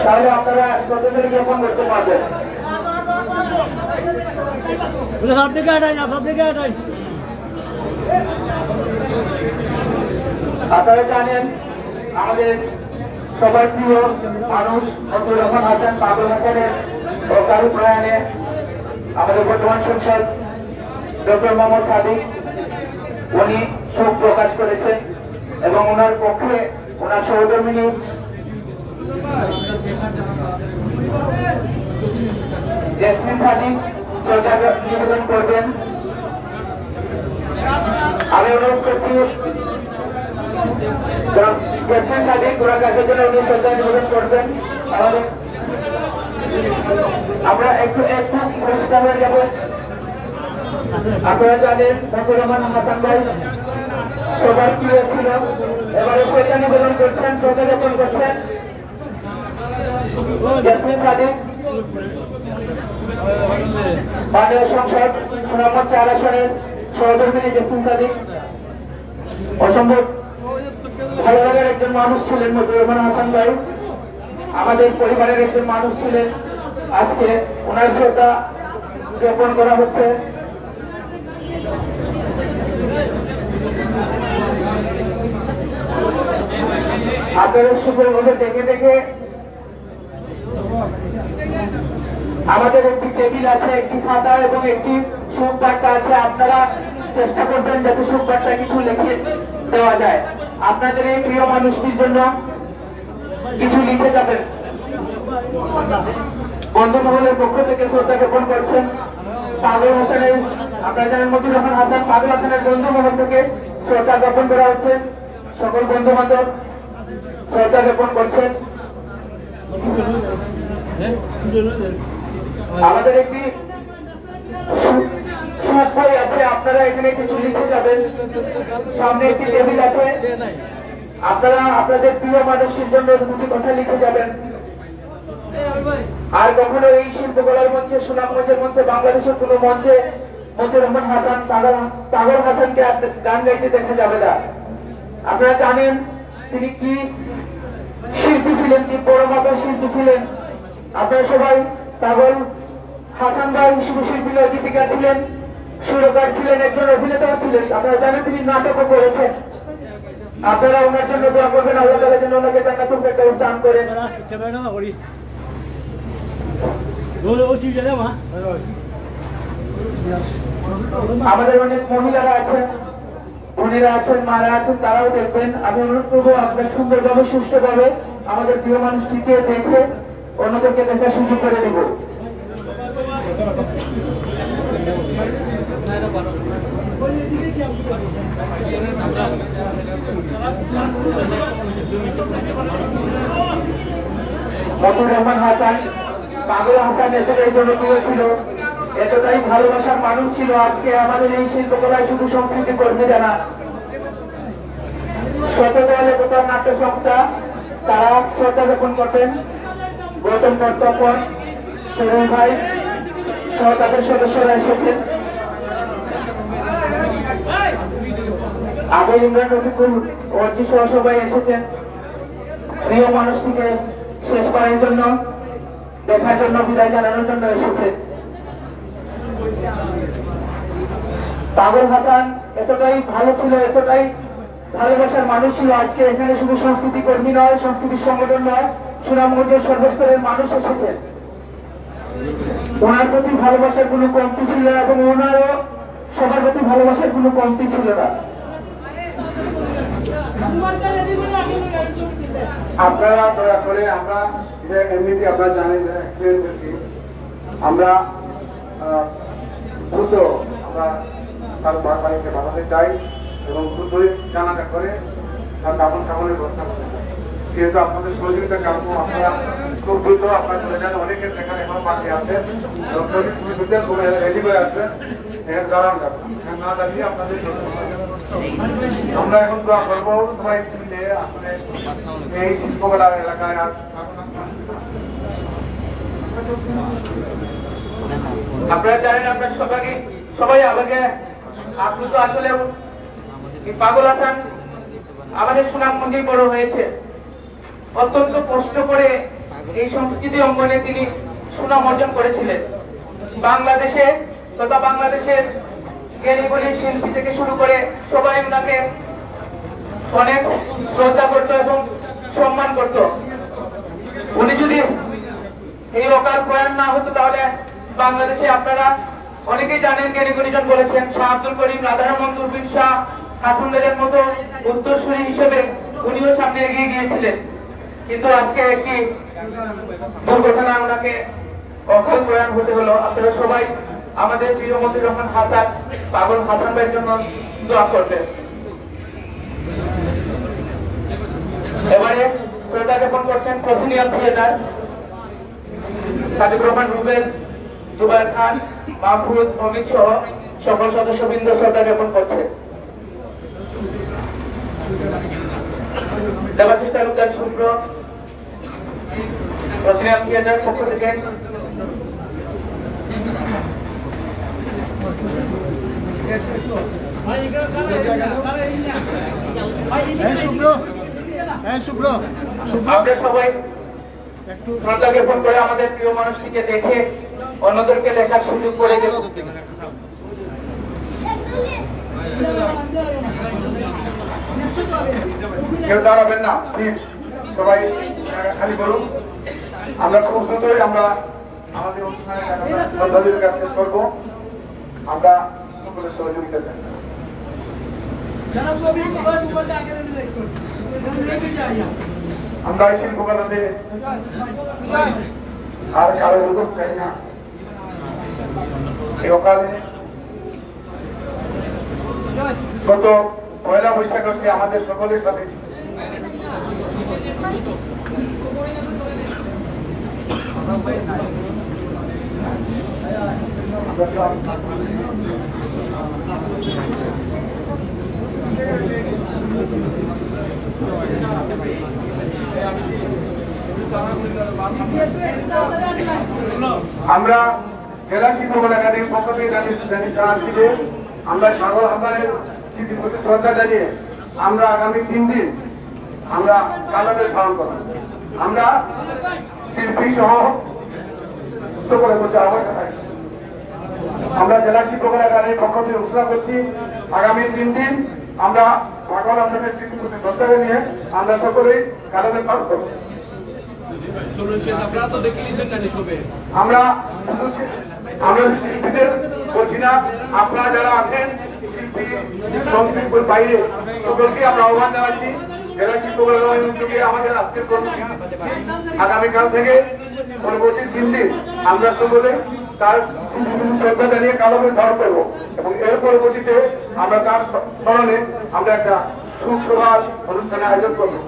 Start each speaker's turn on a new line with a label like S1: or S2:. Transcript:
S1: তাহলে আপনারা 14 তারিখ জ্ঞাপন করতে পারবেন। আপনারা জানেন আমাদের সবার প্রিয় মানুষ মতিউর রহমান হাসান পাগল হাসানের অকাল প্রয়াণে আমাদের বর্তমান সংসদ ডক্টর মোহাম্মদ সাদিক উনি শোক প্রকাশ করেছেন এবং ওনার পক্ষে ওনার সহধর্মিনী জেসমিন সাদিক শ্রদ্ধা নিবেদন করবেন। আমি অনুরোধ করছি জেসমিন সাদিক ওনার কাছে জন্য উনি শ্রদ্ধা নিবেদন করবেন। আমাদের আমরা একটু পরিষ্কার হয়ে যাব। আপনারা জানেন মতিউর রহমান হাসান ভাই সবার প্রিয় ছিল, এবারে শ্রদ্ধা নিবেদন করছেন, শ্রদ্ধা জ্ঞাপন করছেন জেসমিন সাদিক মাননীয় সংসদ সুনামগঞ্জ 4 আসনের সহধর্মিনী জেসমিন সাদিক। অসম্ভব ভালো লাগার একজন মানুষ ছিলেন মতিউর রহমান হাসান ভাই, আমাদের পরিবারের একজন মানুষ ছিলেন। আজকে ওনার শ্রদ্ধা জ্ঞাপন করা হচ্ছে। আপনাদের সুন্দরভাবে দেখে দেখে আমাদের একটি টেবিল আছে, একটি খাতা এবং একটি শোক বার্তা আছে। আপনারা চেষ্টা করবেন যাতে শোক বার্তা কিছু লিখে দেওয়া যায়। আপনাদের এই প্রিয় মানুষটির জন্য কিছু লিখে যাবেন। বন্ধু মহলের পক্ষ থেকে শ্রদ্ধা জ্ঞাপন করছেন পাগল হাসানের, আপনারা জানেন মতিউর রহমান হাসান পাগল হাসানের বন্ধু মহল থেকে শ্রদ্ধা জ্ঞাপন করা হচ্ছে। সকল বন্ধু বান্ধব শ্রদ্ধা জ্ঞাপন করছেন। আমাদের একটি সুখ বই আছে, আপনারা এখানে কিছু লিখে যাবেন। সামনে একটি টেবিল আছে, আপনারা আপনাদের প্রিয় মানুষটির জন্য দুটি কথা লিখে যাবেন। আর কখনো এই শিল্পকলার মঞ্চে, সুনামগঞ্জের মঞ্চে, বাংলাদেশের কোন মঞ্চে মতিউর রহমান হাসান পাগল হাসানকে গান গাইতে দেখা যাবে না। আপনারা জানেন তিনি কি শিল্পী ছিলেন, কি বড় মাপের শিল্পী ছিলেন। আপনারা সবাই পাগল হাসান ভাই শুধু শিল্পী নয়, গীতিকার ছিলেন, সুরকার ছিলেন, একজন অভিনেতাও ছিলেন। আপনারা জানেন তিনি নাটকও করেছেন। আপনারা ওনার জন্য দোয়া করবেন, আল্লাহ তাআলা যেন ওনাকে জান্নাতুল ফেরদাউস দান করেন। আমাদের অনেক মহিলারা আছেন, বোনেরা আছেন, মারা আছেন, তারাও দেখবেন। আমি অনুরোধ করবো আপনার সুন্দরভাবে সুষ্ঠুভাবে আমাদের প্রিয় মানুষটিকে দেখে অন্যদেরকে দেখার সুযোগ করে দিব। মতিউর রহমান হাসান পাগল হাসান এতটাই জনপ্রিয় ছিল, এতটাই ভালোবাসার মানুষ ছিল। আজকে আমাদের এই শিল্পকলায় শুধু সংস্কৃতি কর্মীরা না, শতদল একতার নাট্য সংস্থা তারা শ্রদ্ধা জ্ঞাপন করবেন। গৌতম কর্তব্য, শরীর ভাই সহ তাদের সদস্যরা এসেছেন। আবু ইমরান রফিকুল অর্জি সহ সবাই এসেছেন প্রিয় মানুষটিকে শেষ করার জন্য, দেখার জন্য, বিদায় জানানোর জন্য এসেছেন। পাগল হাসান এতটাই ভালো ছিল, এতটাই ভালোবাসার মানুষ ছিল। আজকে এখানে শুধু সংস্কৃতি কর্মী নয়, সংস্কৃতির সংগঠন নয়, সুনামগঞ্জের সর্বস্তরের মানুষ এসেছেন। ওনার প্রতি ভালোবাসার কোনো কমতি ছিল না এবং ওনারও সবার প্রতি ভালোবাসার কোনো কমতি ছিল না।
S2: আপনারা দয়া করে, আমরা এমনিতে আপনারা জানেন আমরা দ্রুত আমরা তার বাড়িতে পাঠাতে চাই এবং দ্রুতই জানাজা করে তার দাফন কাফনের ব্যবস্থা করতে চাই। সেহেতু আপনাদের সহযোগিতা কামনা, আপনারা খুব দ্রুত আপনার চলে যান। অনেকের সেখানে এখনো বাকি আছে, রেডি করে আসবেন, এখানে দাঁড়ান যাবেন, না দাঁড়িয়ে আপনাদের আমরা এখন দোয়া করবো সবাই মিলে আসলে এই শিল্পকলার এলাকায়। আর
S1: আপনারা জানেন আমরা সবাই আমাকে আপনি তো আসলে পাগল হাসান আমাদের সুনামগঞ্জে বড় হয়েছে। অত্যন্ত কষ্ট করে এই সংস্কৃতি অঙ্গনে তিনি সুনাম অর্জন করেছিলেন। বাংলাদেশে তথা বাংলাদেশের জ্ঞানীগুলি শিল্পী থেকে শুরু করে সবাই ওনাকে অনেক শ্রদ্ধা করত এবং সম্মান করত। উনি যদি এই অকাল প্রয়াণ না হতো তাহলে বাংলাদেশে আপনারা অনেকেই জানেন জ্ঞানী গুণীজন বলেছেন শাহ আব্দুল করিম, রাধারমন, দূরবীন শাহ, হাসুন্দারের মতো উত্তরসূরি হিসেবে উনিও সামনে এগিয়ে গিয়েছিলেন। কিন্তু আজকে একটি দুর্ঘটনা ওনাকে অকাল প্রয়াণ হতে হলো। আপনারা সবাই আমাদের প্রিয় মতিউর রহমান হাসান, পাগল হাসান ভাইয়ের জন্য দোয়া করবেন। এবারে শ্রদ্ধা জ্ঞাপন করছেন প্রসিনিয়াম থিয়েটার, সাদিক রহমান রুবেল, জুবাইর খান, মাহফুজ, অমিত সহ সকল সদস্যবৃন্দ শ্রদ্ধা জ্ঞাপন করছে। দেবাশিস তালুকদার শুভ্র, প্রসিনিয়াম থিয়েটার পক্ষ থেকে আমরা সবাই একটু শ্রদ্ধা জ্ঞাপন করে আমাদের প্রিয় মানুষটিকে দেখে অন্যদেরকে দেখার সুযোগ করে দেব।
S2: কেউ দাঁড়াবেন না প্লিজ, সবাই খালি করুন। আমরা খুব দ্রুতই আমরা আমাদের অনুষ্ঠানের শ্রদ্ধাদের কাছে শেষ করবো। আমরা সকলের সহযোগিতা চাই। আমরা এই শিল্পকলাতে আর কারো সুযোগ চাই না। এই অকালে গত পয়লা বৈশাখ সে আমাদের সকলের সাথে ছিল। আমরা জেলা শিল্পকলা একাডেমির পক্ষ থেকে জানাচ্ছি যে আমরা পাগল হাসানের স্মৃতির প্রতি শ্রদ্ধা জানিয়ে আমরা আগামী 3 দিন আমরা কালারের পালন করব। আমরা শিল্পী সহ সকলের মধ্যে আহ্বান থাকি। আমরা জেলা শিল্পকলা একাডেমির পক্ষ থেকে ঘোষণা করছি আগামী 3 দিন আমরা পাগল হাসানের স্মৃতির প্রতি শ্রদ্ধা জানিয়ে আমরা সকলেই কালারের পালন করব। আমরা শিল্পীদের বলছি না, আপনারা যারা আছেন শিল্পী সংস্কৃতির বাইরে সকলকে আমরা আহ্বান জানাচ্ছি। জেলা শিল্পকলা উদ্যোগে আমাদের আজকের কর্মসূচি আগামীকাল থেকে পরবর্তী 3 দিন আমরা সকলে তার শ্রদ্ধা জানিয়ে কালমে ধারণ করবো এবং এর পরবর্তীতে আমরা তার স্মরণে আমরা একটা সুসভার অনুষ্ঠানের আয়োজন করবো।